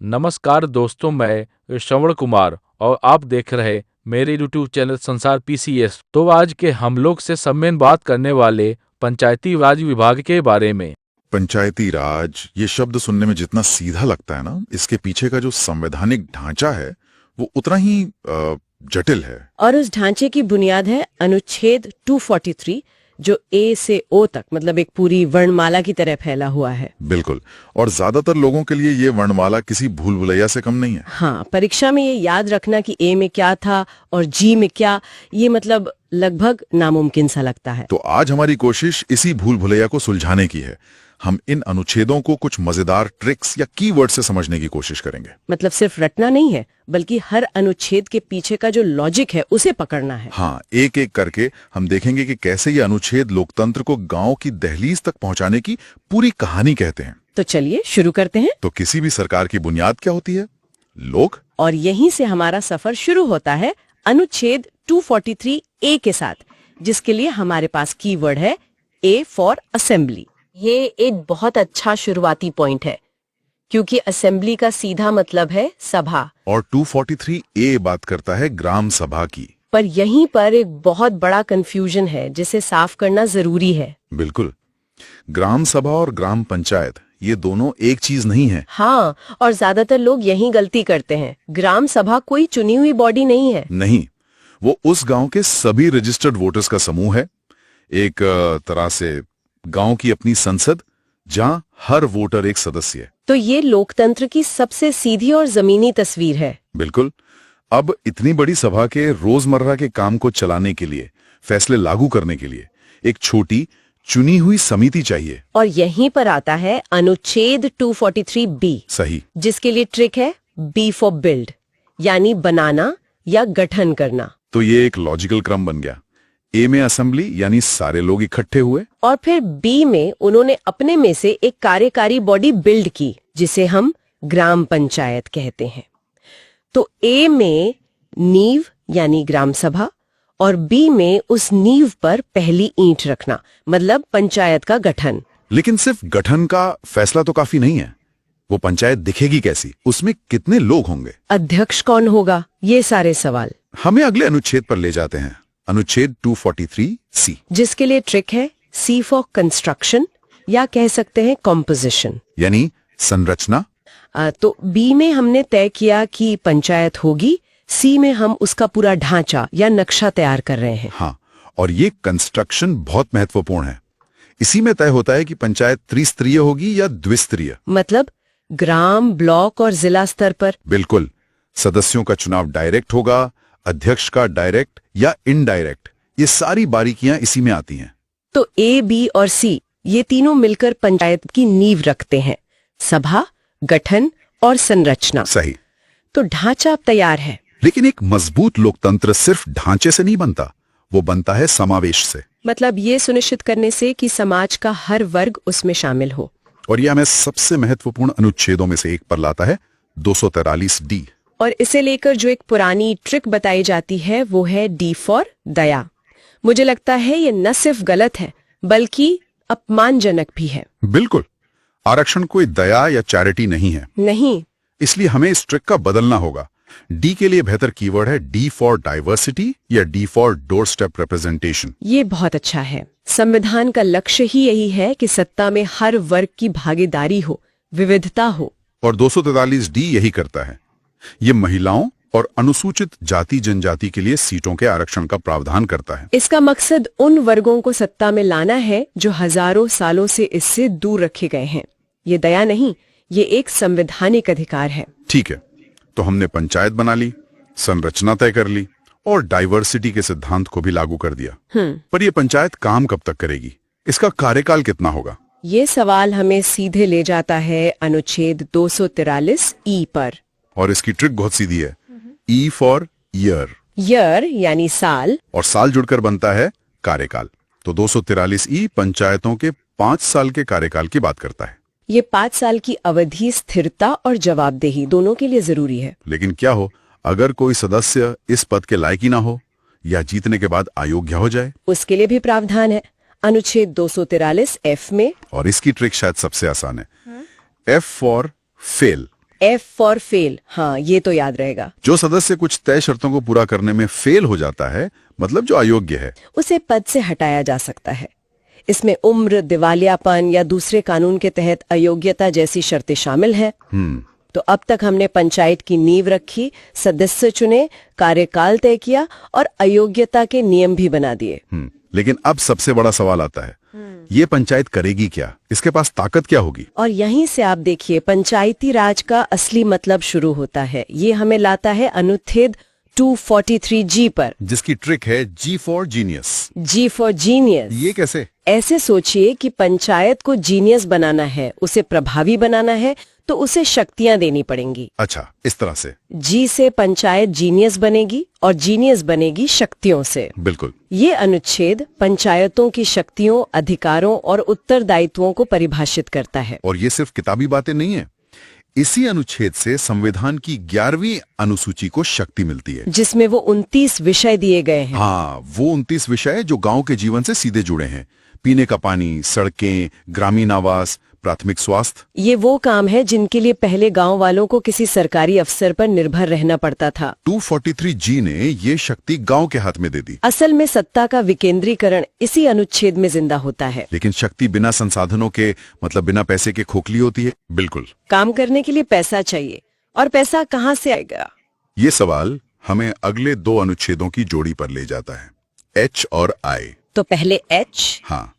नमस्कार दोस्तों, मैं श्रवण कुमार और आप देख रहे मेरे यूट्यूब चैनल संसार पीसीएस। तो आज के हम लोग से सम्मेलन बात करने वाले पंचायती राज विभाग के बारे में। पंचायती राज ये शब्द सुनने में जितना सीधा लगता है ना, इसके पीछे का जो संवैधानिक ढांचा है वो उतना ही जटिल है। और उस ढांचे की बुनियाद है अनुच्छेद 243 जो ए से ओ तक मतलब एक पूरी वर्णमाला की तरह फैला हुआ है। बिल्कुल, और ज्यादातर लोगों के लिए ये वर्णमाला किसी भूल भुलैया से कम नहीं है। हाँ, परीक्षा में ये याद रखना कि ए में क्या था और जी में क्या, ये मतलब लगभग नामुमकिन सा लगता है। तो आज हमारी कोशिश इसी भूल भुलैया को सुलझाने की है। हम इन अनुच्छेदों को कुछ मजेदार ट्रिक्स या कीवर्ड से समझने की कोशिश करेंगे। मतलब सिर्फ रटना नहीं है, बल्कि हर अनुच्छेद के पीछे का जो लॉजिक है उसे पकड़ना है। हाँ, एक एक करके हम देखेंगे कि कैसे ये अनुच्छेद लोकतंत्र को गांव की दहलीज तक पहुंचाने की पूरी कहानी कहते हैं। तो चलिए शुरू करते हैं। तो किसी भी सरकार की बुनियाद क्या होती है? लोग। और यहीं से हमारा सफर शुरू होता है अनुच्छेद 243 ए के साथ, जिसके लिए हमारे पास कीवर्ड है ए फॉर असेंबली। ये एक बहुत अच्छा शुरुआती पॉइंट है, क्योंकि असेंबली का सीधा मतलब है सभा, और 243 ए बात करता है ग्राम सभा की। पर यहीं पर एक बहुत बड़ा कंफ्यूजन है जिसे साफ करना जरूरी है। बिल्कुल, ग्राम सभा और ग्राम पंचायत ये दोनों एक चीज नहीं है। हाँ, और ज्यादातर लोग यही गलती करते हैं। ग्राम सभा कोई चुनी हुई बॉडी नहीं है। नहीं, वो उस गांव के सभी रजिस्टर्ड वोटर्स का समूह है। एक तरह से गांव की अपनी संसद, जहां हर वोटर एक सदस्य है। तो ये लोकतंत्र की सबसे सीधी और जमीनी तस्वीर है। बिल्कुल। अब इतनी बड़ी सभा के रोजमर्रा के काम को चलाने के लिए, फैसले लागू करने के लिए एक छोटी चुनी हुई समिति चाहिए। और यहीं पर आता है अनुच्छेद 243 बी। सही। जिसके लिए ट्रिक है बी फॉर बिल्ड, यानी बनाना या गठन करना। तो ये एक लॉजिकल क्रम बन गया। ए में असेंबली यानी सारे लोग इकट्ठे हुए, और फिर बी में उन्होंने अपने में से एक कार्यकारी बॉडी बिल्ड की, जिसे हम ग्राम पंचायत कहते हैं। तो ए में नींव यानी ग्राम सभा, और बी में उस नींव पर पहली ईंट रखना, मतलब पंचायत का गठन। लेकिन सिर्फ गठन का फैसला तो काफी नहीं है। वो पंचायत दिखेगी कैसी, उसमें कितने लोग होंगे, अध्यक्ष कौन होगा, ये सारे सवाल हमें अगले अनुच्छेद पर ले जाते हैं। अनुच्छेद 243 सी, जिसके लिए ट्रिक है सी फॉर कंस्ट्रक्शन, या कह सकते हैं कॉम्पोजिशन, यानी संरचना। तो बी में हमने तय किया कि पंचायत होगी, सी में हम उसका पूरा ढांचा या नक्शा तैयार कर रहे हैं। हाँ, और ये कंस्ट्रक्शन बहुत महत्वपूर्ण है। इसी में तय होता है कि पंचायत त्रिस्तरीय होगी या द्विस्तरीय, मतलब ग्राम, ब्लॉक और जिला स्तर पर। बिल्कुल। सदस्यों का चुनाव डायरेक्ट होगा, अध्यक्ष का डायरेक्ट या इनडायरेक्ट, ये सारी बारीकियां इसी में आती हैं। तो ए, बी और सी ये तीनों मिलकर पंचायत की नींव रखते हैं, सभा, गठन और संरचना। सही। तो ढांचा अब तैयार है। लेकिन एक मजबूत लोकतंत्र सिर्फ ढांचे से नहीं बनता, वो बनता है समावेश से। मतलब ये सुनिश्चित करने से कि समाज का हर वर्ग उसमें शामिल हो। और यह हमें सबसे महत्वपूर्ण अनुच्छेदों में से एक पर लाता है, 243 डी। और इसे लेकर जो एक पुरानी ट्रिक बताई जाती है वो है डी फॉर दया। मुझे लगता है ये न सिर्फ गलत है बल्कि अपमानजनक भी है। बिल्कुल, आरक्षण कोई दया या चैरिटी नहीं है। नहीं। इसलिए हमें इस ट्रिक का बदलना होगा। डी के लिए बेहतर कीवर्ड है डी फॉर डाइवर्सिटी या D for door step representation. ये बहुत अच्छा है। संविधान का लक्ष्य ही यही है कि सत्ता में हर वर्ग की भागीदारी हो, विविधता हो। और 243 डी यही करता है। ये महिलाओं और अनुसूचित जाति जनजाति के लिए सीटों के आरक्षण का प्रावधान करता है। इसका मकसद उन वर्गों को सत्ता में लाना है जो हजारों सालों से इससे दूर रखे गए हैं। ये दया नहीं, ये एक संवैधानिक अधिकार है। ठीक है, तो हमने पंचायत बना ली, संरचना तय कर ली और डाइवर्सिटी के सिद्धांत को भी लागू कर दिया। पर यह पंचायत काम कब तक करेगी? इसका कार्यकाल कितना होगा? ये सवाल हमें सीधे ले जाता है अनुच्छेद 243 ई पर। और इसकी ट्रिक बहुत सीधी है, ई फॉर ईयर। ईयर यानी साल, और साल जुड़कर बनता है कार्यकाल। तो 243 ई पंचायतों के 5 साल के कार्यकाल की बात करता है। ये 5 साल की अवधि स्थिरता और जवाबदेही दोनों के लिए जरूरी है। लेकिन क्या हो अगर कोई सदस्य इस पद के लायक ही ना हो या जीतने के बाद अयोग्य हो जाए? उसके लिए भी प्रावधान है अनुच्छेद 243 एफ में। और इसकी ट्रिक शायद सबसे आसान है, F for fail. F for fail, हाँ ये तो याद रहेगा। जो सदस्य कुछ तय शर्तों को पूरा करने में फेल हो जाता है, मतलब जो अयोग्य है, उसे पद से हटाया जा सकता है। इसमें उम्र, दिवालियापन या दूसरे कानून के तहत अयोग्यता जैसी शर्तें शामिल हैं। तो अब तक हमने पंचायत की नींव रखी, सदस्य चुने, कार्यकाल तय किया और अयोग्यता के नियम भी बना दिए। लेकिन अब सबसे बड़ा सवाल आता है, ये पंचायत करेगी क्या? इसके पास ताकत क्या होगी? और यहीं से आप देखिए पंचायती राज का असली मतलब शुरू होता है। ये हमें लाता है अनुच्छेद 243G पर, जिसकी ट्रिक है G for genius. G for genius. ये कैसे? ऐसे सोचिए कि पंचायत को जीनियस बनाना है, उसे प्रभावी बनाना है, तो उसे शक्तियां देनी पड़ेंगी। अच्छा, इस तरह से। जी से पंचायत जीनियस बनेगी और जीनियस बनेगी शक्तियों से। बिल्कुल। ये अनुच्छेद पंचायतों की शक्तियों, अधिकारों और उत्तरदायित्वों को परिभाषित करता है। और ये सिर्फ किताबी बातें नहीं है। इसी अनुच्छेद से संविधान की 11वीं अनुसूची को शक्ति मिलती है, जिसमें वो 29 विषय दिए गए हैं। हाँ, वो 29 विषय जो गांव के जीवन से सीधे जुड़े हैं। पीने का पानी, सड़कें, ग्रामीण आवास, प्राथमिक स्वास्थ्य। ये वो काम है जिनके लिए पहले गांव वालों को किसी सरकारी अफसर पर निर्भर रहना पड़ता था। 243G ने ये शक्ति गांव के हाथ में दे दी। असल में सत्ता का विकेंद्रीकरण इसी अनुच्छेद में जिंदा होता है। लेकिन शक्ति बिना संसाधनों के, मतलब बिना पैसे के खोखली होती है। बिल्कुल। काम करने के लिए पैसा चाहिए, और पैसा कहाँ से आएगा? ये सवाल हमें अगले 2 अनुच्छेदों की जोड़ी पर ले जाता है, H और I। तो पहले H। हाँ,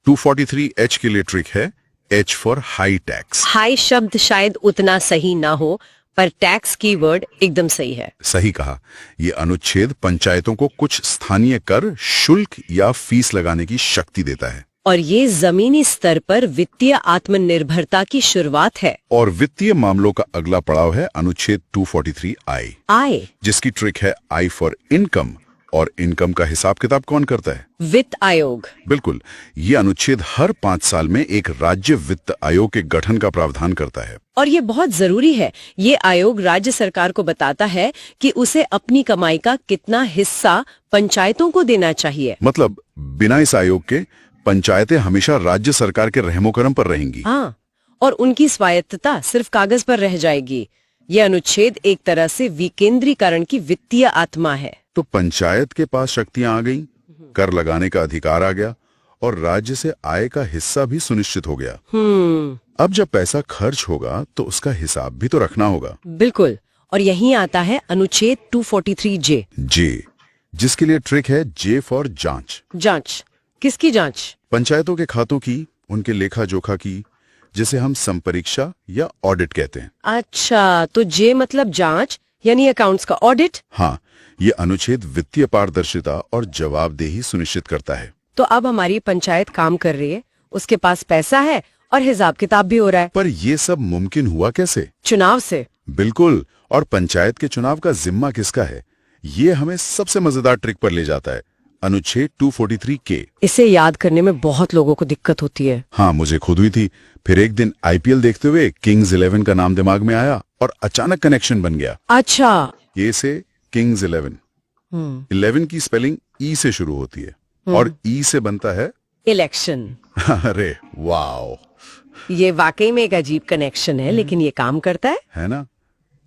243H के लिए ट्रिक है H for high tax. High शब्द शायद उतना सही ना हो, पर टैक्स की वर्ड एकदम सही है। सही कहा। ये अनुच्छेद पंचायतों को कुछ स्थानीय कर, शुल्क या फीस लगाने की शक्ति देता है। और ये जमीनी स्तर पर वित्तीय आत्मनिर्भरता की शुरुआत है। और वित्तीय मामलों का अगला पड़ाव है अनुच्छेद 243I, जिसकी ट्रिक है I फॉर इनकम। और इनकम का हिसाब किताब कौन करता है? वित्त आयोग। बिल्कुल। ये अनुच्छेद हर 5 साल में एक राज्य वित्त आयोग के गठन का प्रावधान करता है। और ये बहुत जरूरी है। ये आयोग राज्य सरकार को बताता है कि उसे अपनी कमाई का कितना हिस्सा पंचायतों को देना चाहिए। मतलब बिना इस आयोग के पंचायतें हमेशा राज्य सरकार के रहमो-करम पर रहेंगी। हाँ, और उनकी स्वायत्तता सिर्फ कागज पर रह जाएगी। यह अनुच्छेद एक तरह से विकेंद्रीकरण की वित्तीय आत्मा है। तो पंचायत के पास शक्तियां आ गईं, कर लगाने का अधिकार आ गया और राज्य से आय का हिस्सा भी सुनिश्चित हो गया। अब जब पैसा खर्च होगा तो उसका हिसाब भी तो रखना होगा। बिल्कुल। और यहीं आता है अनुच्छेद 243J, जिसके लिए ट्रिक है J फॉर जांच। जांच। किसकी जांच? पंचायतों के खातों की, उनके लेखा जोखा की, जिसे हम संपरीक्षा या ऑडिट कहते हैं। अच्छा, तो J मतलब जांच, यानी अकाउंट्स का ऑडिट। हाँ, ये अनुच्छेद वित्तीय पारदर्शिता और जवाबदेही सुनिश्चित करता है। तो अब हमारी पंचायत काम कर रही है, उसके पास पैसा है और हिसाब किताब भी हो रहा है। पर ये सब मुमकिन हुआ कैसे? चुनाव से। बिल्कुल। और पंचायत के चुनाव का जिम्मा किसका है? ये हमें सबसे मजेदार ट्रिक पर ले जाता है, अनुच्छेद 243K। इसे याद करने में बहुत लोगों को दिक्कत होती है। हाँ, मुझे खुद हुई थी। फिर एक दिन IPL देखते हुए किंग्स 11 का नाम दिमाग में आया और अचानक कनेक्शन बन गया। अच्छा। ये से किंग्स 11। 11 की स्पेलिंग E से शुरू होती है और E से बनता है इलेक्शन। अरे वाओ, ये वाकई में एक अजीब कनेक्शन है, लेकिन ये काम करता है ना?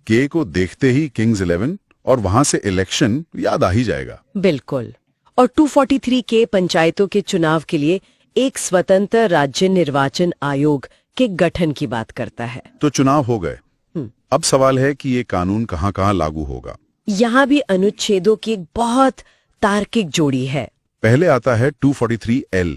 K को देखते ही किंग्स 11 और वहां से इलेक्शन याद आ ही जाएगा। बिल्कुल। और 243K पंचायतों के चुनाव के लिए एक स्वतंत्र राज्य निर्वाचन आयोग के गठन की बात करता है। तो चुनाव हो गए। अब सवाल है कि ये कानून कहां-कहां लागू होगा। यहाँ भी अनुच्छेदों की एक बहुत तार्किक जोड़ी है। पहले आता है 243L,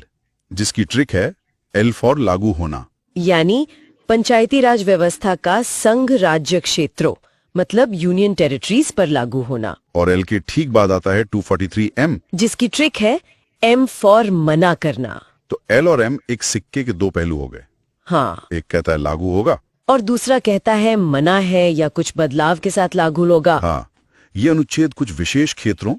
जिसकी ट्रिक है L फॉर लागू होना, यानी पंचायती राज व्यवस्था का संघ राज्य क्षेत्रों, मतलब यूनियन टेरिटरीज पर लागू होना। और L के ठीक बाद आता है 243M, जिसकी ट्रिक है M फॉर मना करना। तो L और M एक सिक्के के 2 पहलू हो गए। हाँ, एक कहता है लागू होगा और दूसरा कहता है मना है या कुछ बदलाव के साथ लागू होगा। हाँ, ये अनुच्छेद कुछ विशेष क्षेत्रों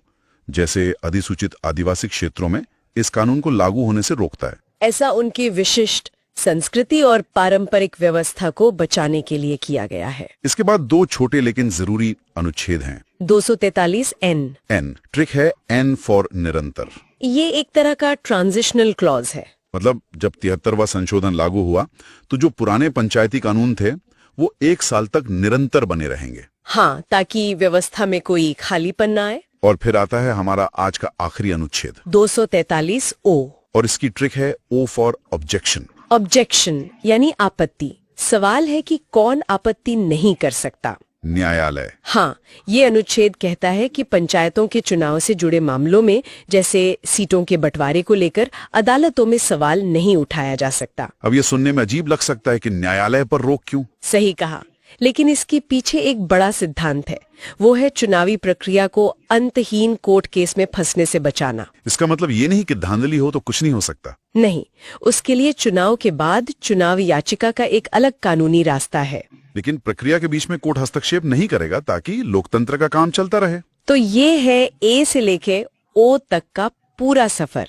जैसे अधिसूचित आदिवासी क्षेत्रों में इस कानून को लागू होने से रोकता है। ऐसा उनकी विशिष्ट संस्कृति और पारंपरिक व्यवस्था को बचाने के लिए किया गया है। इसके बाद 2 छोटे लेकिन जरूरी अनुच्छेद हैं। 243N। N ट्रिक है N फॉर निरंतर। ये एक तरह का ट्रांजिशनल क्लॉज है। मतलब जब 73वां संशोधन लागू हुआ तो जो पुराने पंचायती कानून थे वो 1 साल तक निरंतर बने रहेंगे। हाँ, ताकि व्यवस्था में कोई खालीपन ना आए। और फिर आता है हमारा आज का आखिरी अनुच्छेद 243 ओ। और इसकी ट्रिक है ओ फॉर ऑब्जेक्शन। ऑब्जेक्शन यानी आपत्ति। सवाल है कि कौन आपत्ति नहीं कर सकता? न्यायालय। हाँ, ये अनुच्छेद कहता है कि पंचायतों के चुनाव से जुड़े मामलों में, जैसे सीटों के बंटवारे को लेकर, अदालतों में सवाल नहीं उठाया जा सकता। अब ये सुनने में अजीब लग सकता है कि न्यायालय पर रोक क्यों? सही कहा, लेकिन इसके पीछे एक बड़ा सिद्धांत है। वो है चुनावी प्रक्रिया को अंतहीन कोर्ट केस में फंसने से बचाना। इसका मतलब ये नहीं कि धांधली हो तो कुछ नहीं हो सकता। नहीं, उसके लिए चुनाव के बाद चुनाव याचिका का एक अलग कानूनी रास्ता है। लेकिन प्रक्रिया के बीच में कोर्ट हस्तक्षेप नहीं करेगा ताकि लोकतंत्र का काम चलता रहे। तो ये है ए से लेके ओ तक का पूरा सफर।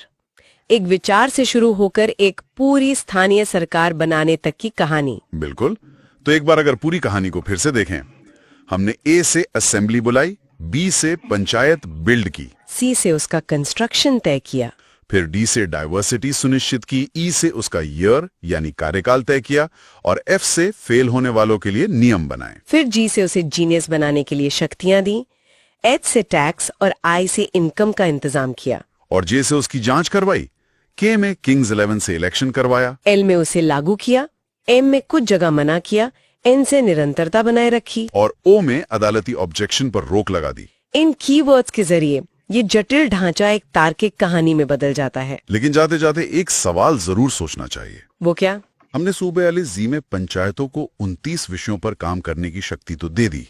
एक विचार से शुरू होकर एक पूरी स्थानीय सरकार बनाने तक की कहानी। बिल्कुल। तो एक बार अगर पूरी कहानी को फिर से देखें, हमने ए से असेंबली बुलाई, बी से पंचायत बिल्ड की, सी से उसका कंस्ट्रक्शन तय किया, फिर डी से डाइवर्सिटी सुनिश्चित की, ई से उसका ईयर यानी कार्यकाल तय किया, और एफ से फेल होने वालों के लिए नियम बनाए। फिर जी से उसे जीनियस बनाने के लिए शक्तियां दी, एच से टैक्स और आई से इनकम का इंतजाम किया, और जे से उसकी जांच करवाई, के में किंग्स 11 से इलेक्शन करवाया, एल में उसे लागू किया, एम में कुछ जगह मना किया, एन से निरंतरता बनाए रखी, और ओ में अदालती ऑब्जेक्शन पर रोक लगा दी। इन कीवर्ड्स के जरिए ये जटिल ढांचा एक तार्किक कहानी में बदल जाता है। लेकिन जाते जाते एक सवाल जरूर सोचना चाहिए। वो क्या? हमने सूबे वाले जी में पंचायतों को 29 विषयों पर काम करने की शक्ति तो दे दी,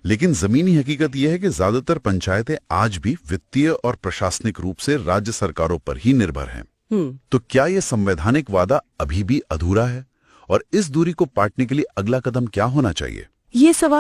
लेकिन जमीनी हकीकत यह है कि ज्यादातर पंचायतें आज भी वित्तीय और प्रशासनिक रूप से राज्य सरकारों पर ही निर्भर हैं। तो क्या यह संवैधानिक वादा अभी भी अधूरा है? और इस दूरी को पाटने के लिए अगला कदम क्या होना चाहिए? ये सवाल